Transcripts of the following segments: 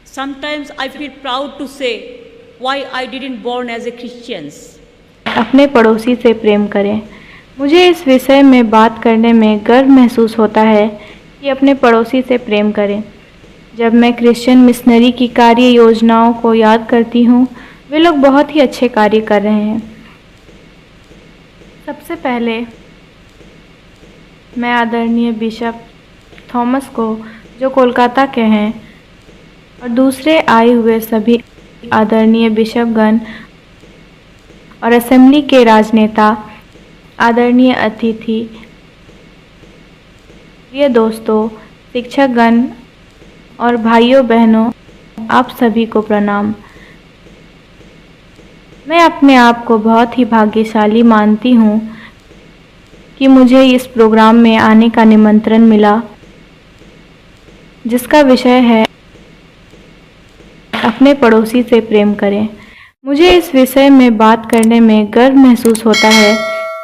Sometimes I feel proud to say why I didn't born as a Christian. अपने पड़ोसी से प्रेम करें। मुझे इस विषय में बात करने में गर्व महसूस होता है कि अपने पड़ोसी से प्रेम करें। जब मैं क्रिश्चियन मिशनरी की कार्य योजनाओं को याद करती हूँ, वे लोग बहुत ही अच्छे कार्य कर रहे हैं। सबसे पहले मैं आदरणीय बिशप थॉमस को, जो कोलकाता के हैं, और दूसरे आए हुए सभी आदरणीय बिशपगण और असेंबली के राजनेता, आदरणीय अतिथि, प्रिय दोस्तों, शिक्षकगण और भाइयों बहनों, आप सभी को प्रणाम। मैं अपने आप को बहुत ही भाग्यशाली मानती हूँ कि मुझे इस प्रोग्राम में आने का निमंत्रण मिला, जिसका विषय है अपने पड़ोसी से प्रेम करें। मुझे इस विषय में बात करने में गर्व महसूस होता है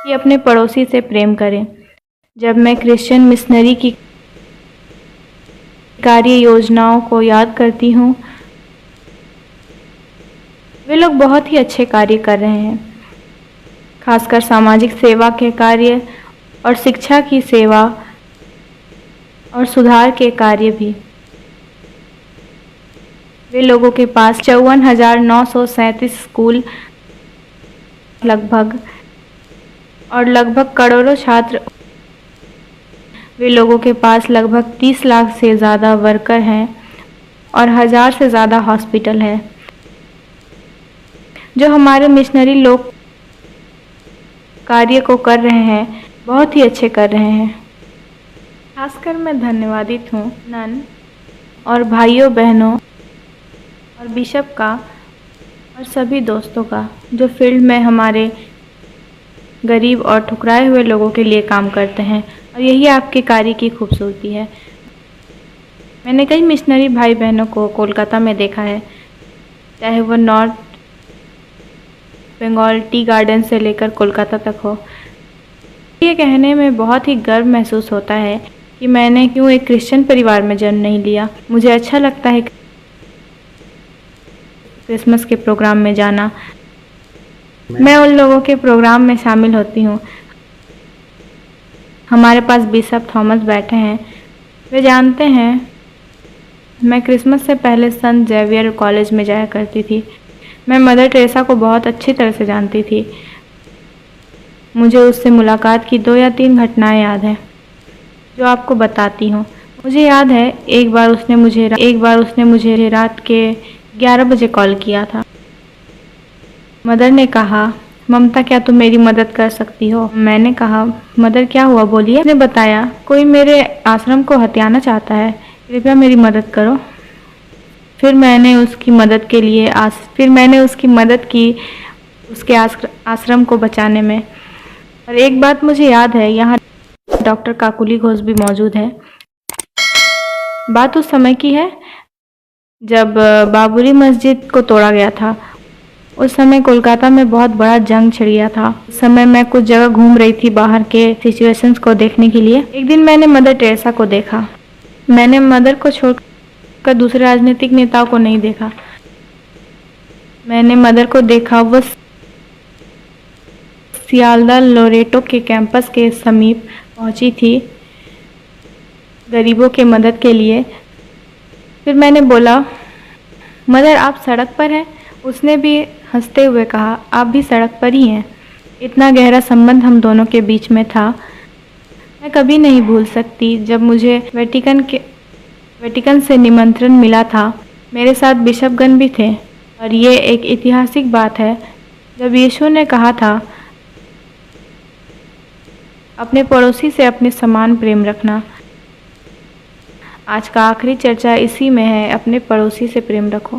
कि अपने पड़ोसी से प्रेम करें। जब मैं क्रिश्चियन मिशनरी की कार्य योजनाओं को याद करती हूँ, वे लोग बहुत ही अच्छे कार्य कर रहे हैं, खासकर सामाजिक सेवा के कार्य और शिक्षा की सेवा और सुधार के कार्य भी। वे लोगों के पास 54,937 स्कूल लगभग करोड़ों छात्र। वे लोगों के पास लगभग 30 लाख से ज़्यादा वर्कर हैं और 1000 से ज़्यादा हॉस्पिटल है। जो हमारे मिशनरी लोग कार्य को कर रहे हैं, बहुत ही अच्छे कर रहे हैं। खासकर मैं धन्यवादित हूँ नन और भाइयों बहनों और बिशप का और सभी दोस्तों का, जो फील्ड में हमारे गरीब और ठुकराए हुए लोगों के लिए काम करते हैं, और यही आपके कार्य की खूबसूरती है। मैंने कई मिशनरी भाई बहनों को कोलकाता में देखा है, चाहे वो नॉर्थ बंगाल टी गार्डन से लेकर कोलकाता तक हो। ये कहने में बहुत ही गर्व महसूस होता है कि मैंने क्यों एक क्रिश्चियन परिवार में जन्म नहीं लिया। मुझे अच्छा लगता है क्रिसमस के प्रोग्राम में जाना। मैं उन लोगों के प्रोग्राम में शामिल होती हूँ। हमारे पास बिशप थॉमस बैठे हैं, वे जानते हैं मैं क्रिसमस से पहले संत जेवियर कॉलेज में जाया करती थी। मैं मदर टेरेसा को बहुत अच्छी तरह से जानती थी। मुझे उससे मुलाकात की 2 या 3 घटनाएं याद हैं, जो आपको बताती हूँ। मुझे याद है एक बार उसने मुझे रात के 11 बजे कॉल किया था। मदर ने कहा, ममता क्या तुम मेरी मदद कर सकती हो? मैंने कहा, मदर क्या हुआ, बोलिए। उसने बताया, कोई मेरे आश्रम को हथियाना चाहता है, कृपया मेरी मदद करो। फिर मैंने उसकी मदद की उसके आश्रम को बचाने में। और एक बात मुझे याद है, यहाँ डॉक्टर काकुली घोष भी मौजूद है। बात उस समय की है जब बाबरी मस्जिद को तोड़ा गया था। उस समय कोलकाता में बहुत बड़ा जंग छिड़ गया था। उस समय मैं कुछ जगह घूम रही थी बाहर के सिचुएशंस को देखने के लिए। एक दिन मैंने मदर टेरेसा को देखा। मैंने मदर को छोड़कर दूसरे राजनीतिक नेताओं को नहीं देखा। मैंने मदर को देखा, वो सियालदा लोरेटो के कैंपस के समीप पहुंची थी गरीबों के मदद के लिए। फिर मैंने बोला, मदर आप सड़क पर हैं? उसने भी हंसते हुए कहा, आप भी सड़क पर ही हैं। इतना गहरा संबंध हम दोनों के बीच में था। मैं कभी नहीं भूल सकती जब मुझे वेटिकन से निमंत्रण मिला था। मेरे साथ बिशपगण भी थे, और ये एक ऐतिहासिक बात है जब यीशु ने कहा था, अपने पड़ोसी से अपने समान प्रेम रखना। आज का आखिरी चर्चा इसी में है, अपने पड़ोसी से प्रेम रखो।